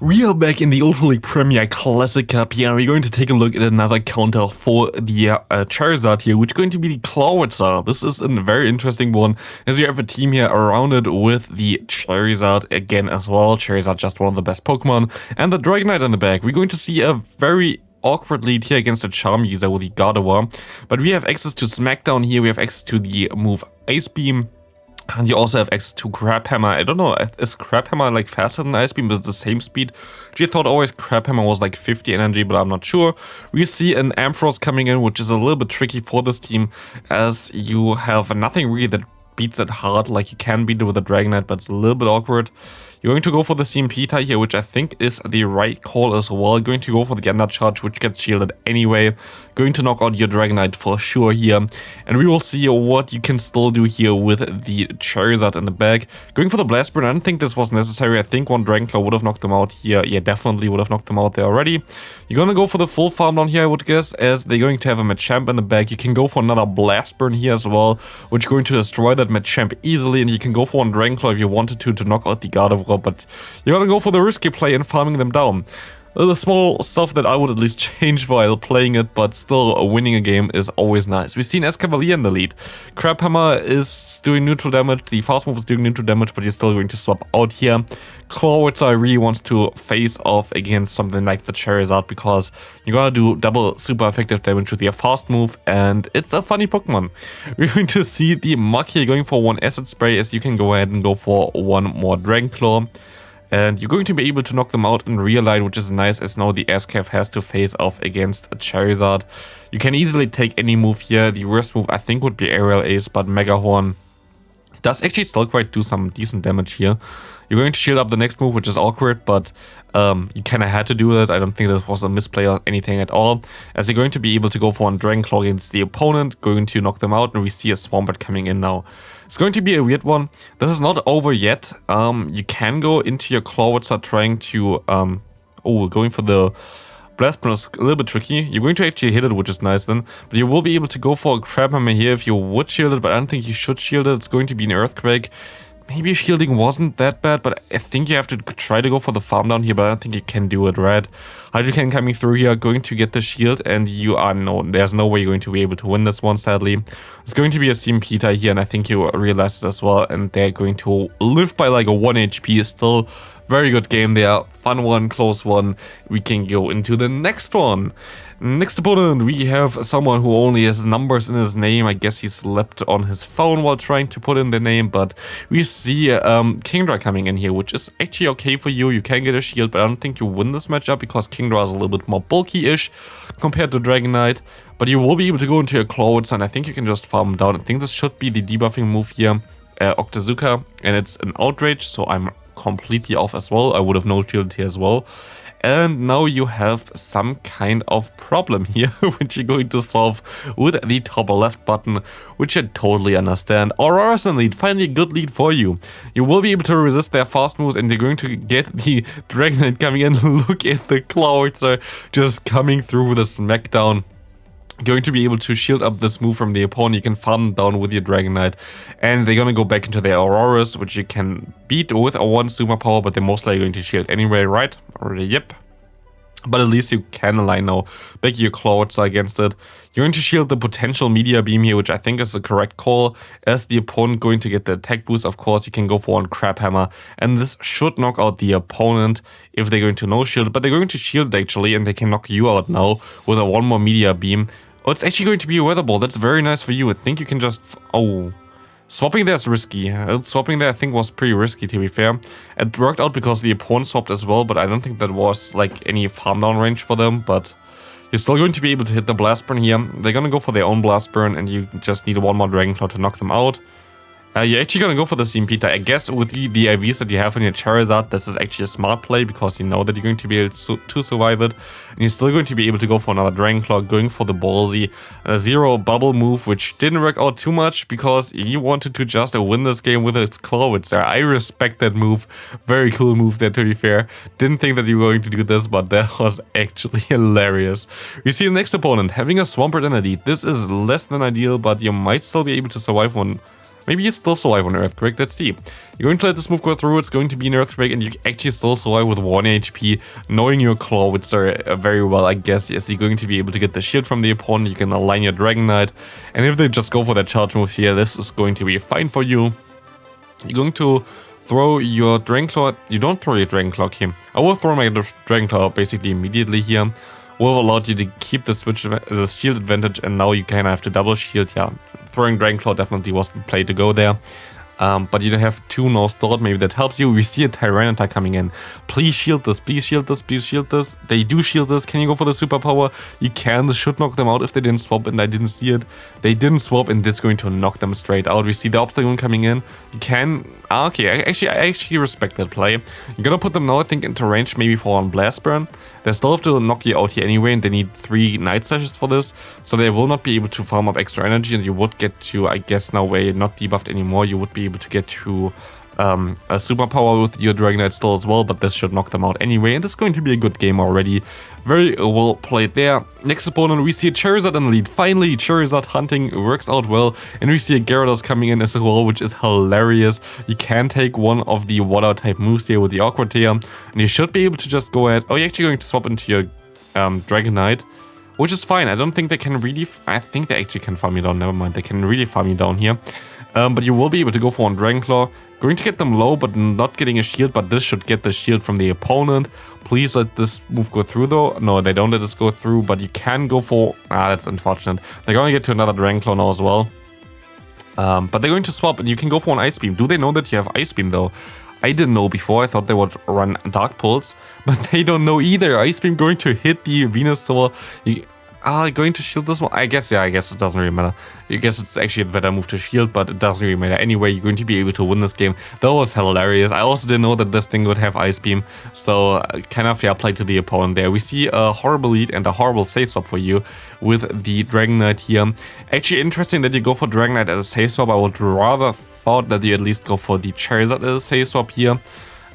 We are back in the Ultra League Premier Classic Cup here, and we're going to take a look at another counter for the Charizard here, which is going to be the Clawitzer. This is a very interesting one, as you have a team here around it with the Charizard again as well. Charizard, just one of the best Pokemon, and the Dragonite in the back. We're going to see a very awkward lead here against a Charm user with the Gardevoir, but we have access to Smackdown here, we have access to the move Ice Beam. And you also have access to Crab Hammer. I don't know, is Crab Hammer like faster than Ice Beam? But it's the same speed. I thought always Crab Hammer was like 50 energy, but I'm not sure. We see an Ampharos coming in, which is a little bit tricky for this team, as you have nothing really that beats it hard like you can beat it with a Dragonite, but it's a little bit awkward. You're going to go for the CMP tie here, which I think is the right call as well. Going to go for the Undercharge, which gets shielded anyway. Going to knock out your Dragonite for sure here. And we will see what you can still do here with the Charizard in the back. Going for the Blast Burn, I don't think this was necessary. I think one Dragon Claw would have knocked them out here. Yeah, definitely would have knocked them out there already. You're going to go for the full farm down here, I would guess, as they're going to have a Machamp in the back. You can go for another Blast Burn here as well, which is going to destroy that Machamp easily. And you can go for one Dragon Claw if you wanted to knock out the Gardevoir. But you're gonna go for the risky play and farming them down. The small stuff that I would at least change while playing it, but still winning a game is always nice. We've seen Escavalier in the lead. Crab Hammer is doing neutral damage, the fast move is doing neutral damage, but you're still going to swap out here. Clawitzer really wants to face off against something like the Charizard, because you gotta do double super effective damage with your fast move, and it's a funny Pokemon. We're going to see the Muk here going for one Acid Spray, as you can go ahead and go for one more Dragon Claw. And you're going to be able to knock them out in real line, which is nice, as now the SCAF has to face off against a Charizard. You can easily take any move here. The worst move I think would be Aerial Ace, but Mega Horn does actually still quite do some decent damage here. You're going to shield up the next move, which is awkward, but you kind of had to do that. I don't think that was a misplay or anything at all, as you're going to be able to go for one Dragon Claw against the opponent, going to knock them out, and we see a Swampert coming in now. It's going to be a weird one. This is not over yet. You can go into your Clawitzer trying to... going for the Blast Burn is a little bit tricky. You're going to actually hit it, which is nice then. But you will be able to go for a Crab Hammer here if you would shield it, but I don't think you should shield it. It's going to be an Earthquake. Maybe shielding wasn't that bad, but I think you have to try to go for the farm down here, but I don't think you can do it, right? Hydrocan coming through here, going to get the shield, and you are there's no way you're going to be able to win this one, sadly. It's going to be a CMP tie here, and I think you realized it as well, and they're going to live by like a 1 HP. Still very good game there, fun one, close one. We can go into the next one. Next opponent, we have someone who only has numbers in his name. I guess he slept on his phone while trying to put in the name, but we see Kingdra coming in here, which is actually okay for you. You can get a shield, but I don't think you win this matchup because Kingdra is a little bit more bulky-ish compared to Dragonite. But you will be able to go into your Clawitzer, and I think you can just farm him down. I think this should be the debuffing move here, Octazooka, and it's an Outrage, so I'm completely off as well. I would have no shield here as well. And now you have some kind of problem here, which you're going to solve with the top left button, which I totally understand. Aurora's in lead, finally a good lead for you. You will be able to resist their fast moves, and you're going to get the Dragonite coming in. Look at the Clawitzer just coming through with a Smackdown. Going to be able to shield up this move from the opponent. You can farm down with your Dragonite, and they're gonna go back into their Auroras, which you can beat with a one superpower, but they're most likely going to shield anyway, right? Already, yep. But at least you can align now back your Clawitzer against it. You're going to shield the potential Media Beam here, which I think is the correct call, as the opponent going to get the attack boost. Of course, you can go for one Crab Hammer, and this should knock out the opponent if they're going to no shield, but they're going to shield actually, and they can knock you out now with a one more Media Beam. Oh, it's actually going to be a Weather Ball. That's very nice for you. I think you can just... Swapping there is risky. Swapping there I think was pretty risky, to be fair. It worked out because the opponent swapped as well, but I don't think that was like any farm down range for them, but you're still going to be able to hit the Blast Burn here. They're gonna go for their own Blast Burn, and you just need one more Dragon Claw to knock them out. You're actually gonna go for the CMP tie. I guess with the IVs that you have on your Charizard, this is actually a smart play, because you know that you're going to be able to survive it. And you're still going to be able to go for another Dragon Claw, going for the ballsy zero bubble move, which didn't work out too much because he wanted to just win this game with its Clawitzer. I respect that move. Very cool move there, to be fair. Didn't think that you were going to do this, but that was actually hilarious. We see the next opponent having a Swampert in the lead. This is less than ideal, but you might still be able to survive one. Maybe you still survive on Earthquake, let's see. You're going to let this move go through, it's going to be an Earthquake, and you actually still survive with 1 HP, knowing your Clawitzer very well, I guess. Yes, you're going to be able to get the shield from the opponent, you can align your Dragonite, and if they just go for that charge move here, this is going to be fine for you. You're going to throw your Dragonclaw. You don't throw your Dragonclaw here. I will throw my Dragonclaw basically immediately here. Will have allowed you to keep the shield advantage, and now you kind of have to double shield. Yeah, throwing Dragonclaw definitely was the play to go there. But you don't have 2 now stored, maybe that helps you. We see a Tyranitar coming in. Please shield this, please shield this, please shield this. They do shield this. Can you go for the superpower? You can. This should knock them out if they didn't swap, and I didn't see it. They didn't swap, and this is going to knock them straight out. We see the obstacle coming in. You can... Okay, I actually respect that play. You're gonna put them now, I think, into range maybe for one Blast Burn. They still have to knock you out here anyway, and they need 3 Night Slashes for this, so they will not be able to farm up extra energy, and you would get to, I guess now where you're not debuffed anymore, you would be able to get to a superpower with your Dragonite still as well, but this should knock them out anyway, and it's going to be a good game already. Very well played there. Next opponent, we see a Charizard in the lead. Finally, Charizard hunting works out well, and we see a Gyarados coming in as well, which is hilarious. You can take one of the water type moves here with the Awkward Tear, and you should be able to just go ahead. Oh, you're actually going to swap into your Dragonite, which is fine. I don't think they can really... I think they actually can farm you down. Never mind, they can really farm you down here. But you will be able to go for one Dragonclaw. Going to get them low, but not getting a shield, but this should get the shield from the opponent. Please let this move go through though. No, they don't let this go through, but you can go for... that's unfortunate. They're going to get to another Dragonclaw now as well. But they're going to swap, and you can go for an Ice Beam. Do they know that you have Ice Beam though? I didn't know before. I thought they would run Dark Pulse, but they don't know either. Ice Beam going to hit the Venusaur. Going to shield this one? I guess, yeah, I guess it doesn't really matter. I guess it's actually a better move to shield, but it doesn't really matter. Anyway, you're going to be able to win this game. That was hilarious. I also didn't know that this thing would have Ice Beam, so kind of fair play to the opponent there. We see a horrible lead and a horrible save swap for you with the Dragonite here. Actually, interesting that you go for Dragonite as a save swap. I would rather thought that you at least go for the Charizard as a save swap here.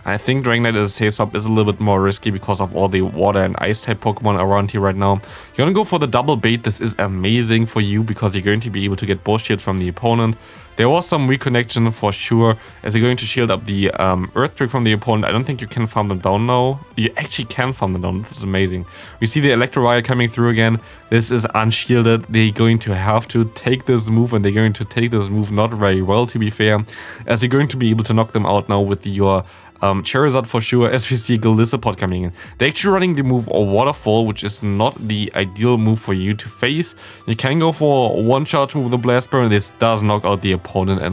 I think Dragonite as a save swap is a little bit more risky because of all the water and ice type Pokemon around here right now. You're gonna go for the double bait. This is amazing for you because you're going to be able to get both shields from the opponent. There was some reconnection for sure, as you're going to shield up the Earthquake from the opponent. I don't think you can farm them down now. You actually can farm them down. This is amazing. We see the Electro coming through again. This is unshielded. They're going to have to take this move, and they're going to take this move not very well, to be fair, as you're going to be able to knock them out now with your Charizard for sure, as we see Golisopod coming in. They're actually running the move Waterfall, which is not the ideal move for you to face. You can go for one charge move with the Blast Burn. This does knock out the opponent, and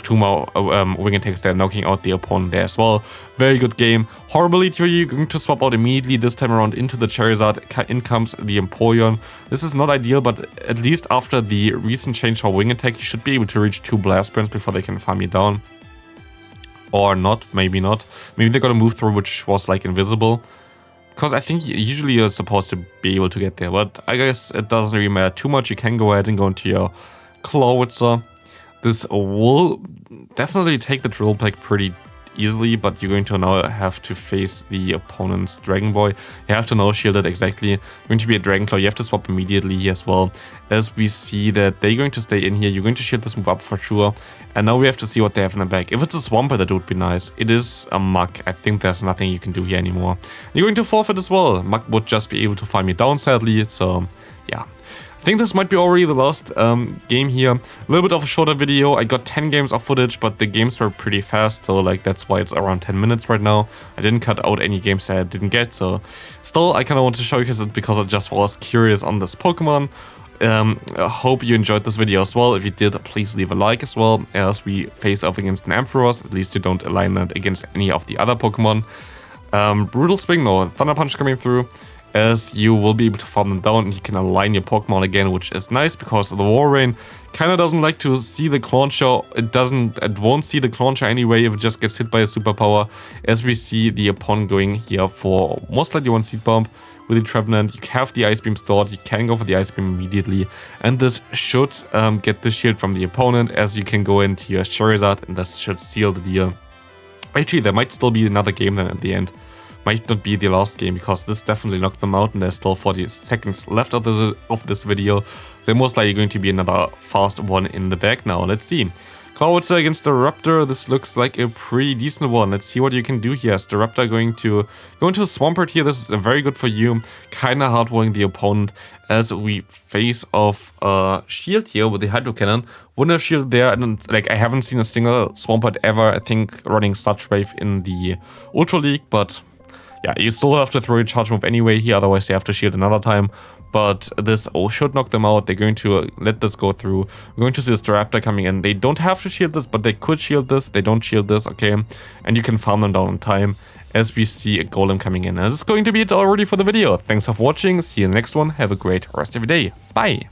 two more wing attacks there, knocking out the opponent there as well. Very good game. Horrible lead for you. You're going to swap out immediately this time around into the Charizard. In comes the Empoleon. This is not ideal, but at least after the recent change for wing attack, you should be able to reach 2 Blast Burns before they can farm you down. Or not, maybe not. Maybe they're gonna move through, which was like invisible. Because I think usually you're supposed to be able to get there. But I guess it doesn't really matter too much. You can go ahead and go into your Clawitzer. This will definitely take the Drill Peck pretty easily, but you're going to now have to face the opponent's Dragon Boy. You have to now shield it exactly. You're going to be a Dragonclaw. You have to swap immediately here as well, as we see that they're going to stay in here. You're going to shield this move up for sure. And now we have to see what they have in the back. If it's a Swampert, that would be nice. It is a Muk. I think there's nothing you can do here anymore. You're going to forfeit as well. Muk would just be able to farm you down, sadly. So, yeah. I think this might be already the last game here. A little bit of a shorter video. I got 10 games of footage, but the games were pretty fast, so like that's why it's around 10 minutes right now. I didn't cut out any games that I didn't get, so still I kind of want to showcase it because I just was curious on this Pokemon. I hope you enjoyed this video as well. If you did, please leave a like as well, as we face off against an Ampharos. At least you don't align that against any of the other Pokemon. Brutal Swing, no, Thunder Punch coming through, as you will be able to farm them down and you can align your Pokemon again, which is nice because the Walrein kind of doesn't like to see the Clauncher. It won't see the Clauncher anyway if it just gets hit by a superpower, as we see the opponent going here for most likely one Seed Bomb with the Trevenant. You have the Ice Beam stored, you can go for the Ice Beam immediately, and this should get the shield from the opponent, as you can go into your Charizard, and this should seal the deal. Actually, there might still be another game then at the end. might not be the last game, because this definitely knocked them out and there's still 40 seconds left of this video. There's most likely going to be another fast one in the bag now. Let's see. Clawitzer against the Raptor. This looks like a pretty decent one. Let's see what you can do here. Is the Raptor going to go into Swampert here? This is very good for you. Kinda hard-walling the opponent as we face off Shield here with the Hydro Cannon. Wouldn't have Shield there, and like I haven't seen a single Swampert ever, I think, running Sludge Wave in the Ultra League, but yeah, you still have to throw your charge move anyway here, otherwise they have to shield another time. But this should knock them out. They're going to let this go through. We're going to see this Raptor coming in. They don't have to shield this, but they could shield this. They don't shield this, okay? And you can farm them down in time as we see a Golem coming in. And this is going to be it already for the video. Thanks for watching. See you in the next one. Have a great rest of your day. Bye.